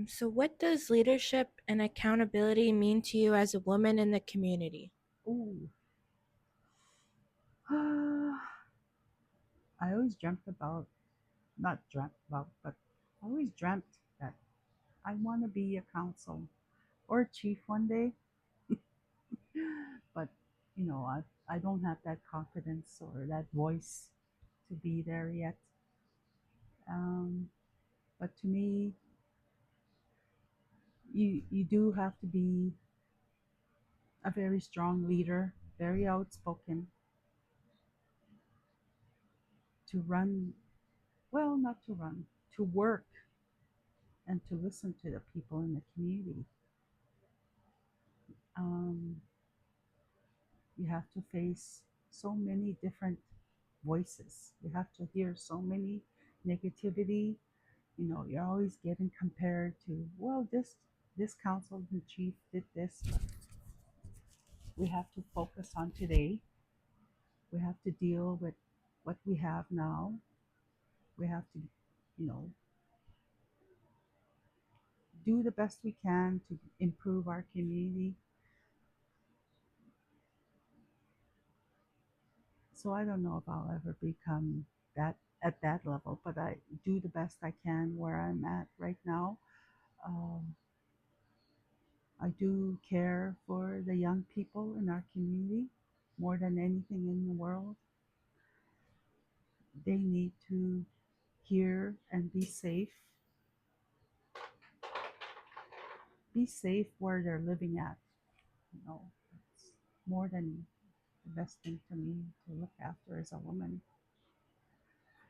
So what does leadership and accountability mean to you as a woman in the community? Ooh, I always dreamt about, not dreamt about, but I always dreamt that I want to be a council or a chief one day. But, I don't have that confidence or that voice to be there yet. Um, but to me, you do have to be a very strong leader, very outspoken to run, well, not to run, to work and to listen to the people in the community. Um, you have to face so many different voices. You have to hear so many negativity. You're always getting compared to, well, this council in chief did this, but we have to focus on today. We have to deal with what we have now. We have to, you know, do the best we can to improve our community. So I don't know if I'll ever become that at that level, but I do the best I can where I'm at right now. Um, I do care for the young people in our community more than anything in the world. They need to hear and be safe where they're living at. It's more than the best thing to me to look after as a woman.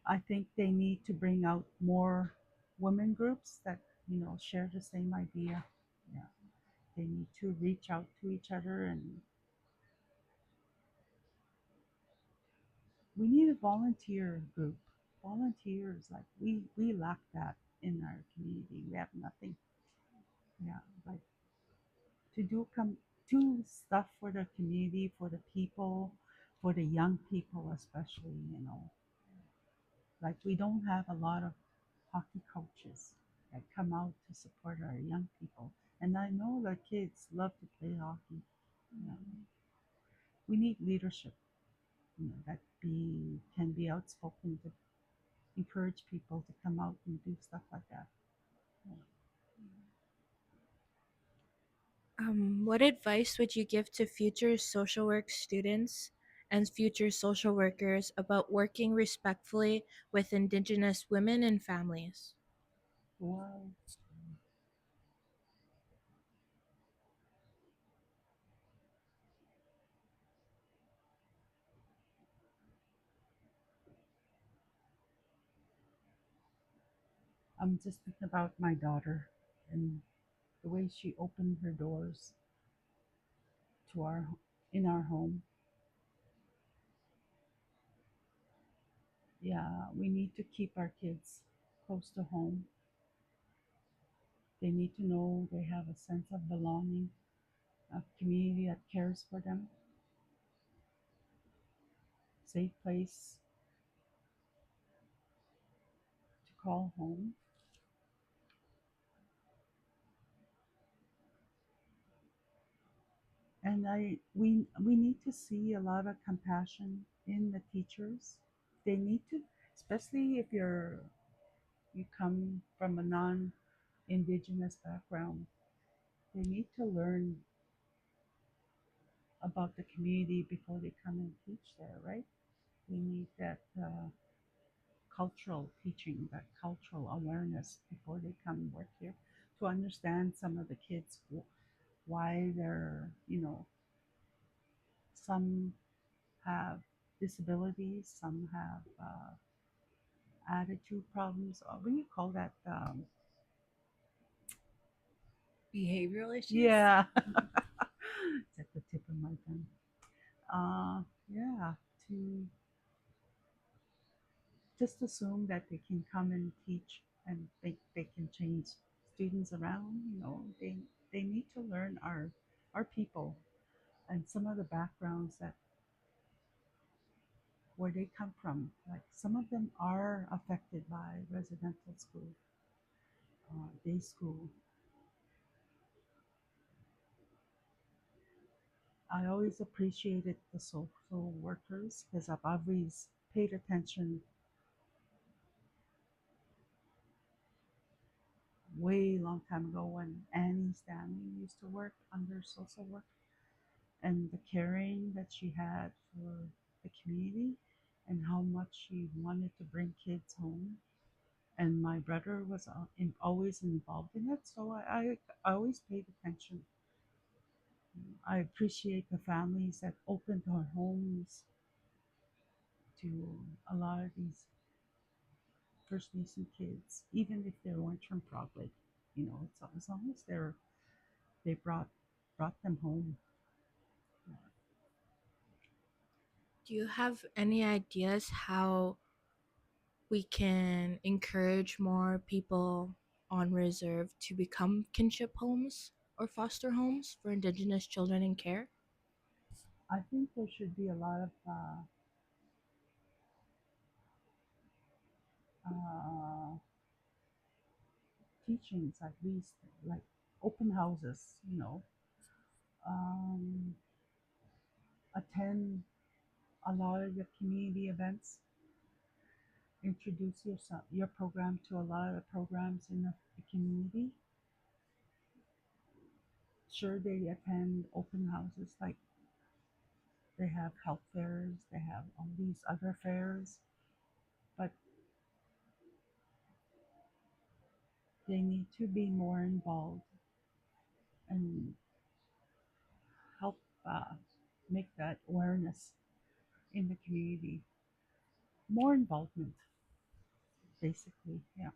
I think they need to bring out more women groups that share the same idea. Yeah, they need to reach out to each other, and we need a volunteer group. Volunteers, like we lack that in our community. We have nothing. Yeah, like to do stuff for the community, for the people, for the young people especially. Like we don't have a lot of hockey coaches that come out to support our young people. And I know the kids love to play hockey. You know, we need leadership, that be can be outspoken to encourage people to come out and do stuff like that. Yeah. What advice would you give to future social work students and future social workers about working respectfully with Indigenous women and families? Well, I'm just thinking about my daughter and the way she opened her doors to our in our home. Yeah, we need to keep our kids close to home. They need to know they have a sense of belonging, a community that cares for them, safe place to call home. And we need to see a lot of compassion in the teachers. They need to, especially if you come from a non-indigenous background, they need to learn about the community before they come and teach there, right? They need that cultural teaching, that cultural awareness before they come and work here to understand some of the kids why they're, some have disabilities, some have attitude problems. Or what do you call that? Behavioral issues? Yeah, it's at the tip of my tongue. Yeah, to just assume that they can come and teach and think they can change students around. They need to learn our people and some of the backgrounds that where they come from. Like some of them are affected by residential school. day school. I always appreciated the social workers because I've always paid attention way long time ago when Annie Stanley used to work under social work and the caring that she had for the community and how much she wanted to bring kids home. And my brother was always involved in it, so I always paid attention. I appreciate the families that opened their homes to a lot of these First Nation kids, even if they weren't from Providence. You know, as long as they brought them home. Do you have any ideas how we can encourage more people on reserve to become kinship homes or foster homes for Indigenous children in care? I think there should be a lot of uh, teachings, at least like open houses. Um, attend a lot of the community events. Introduce your program to a lot of the programs in the community. Sure, they attend open houses like they have health fairs, they have all these other fairs, but they need to be more involved and help make that awareness in the community. More involvement, basically. Yeah.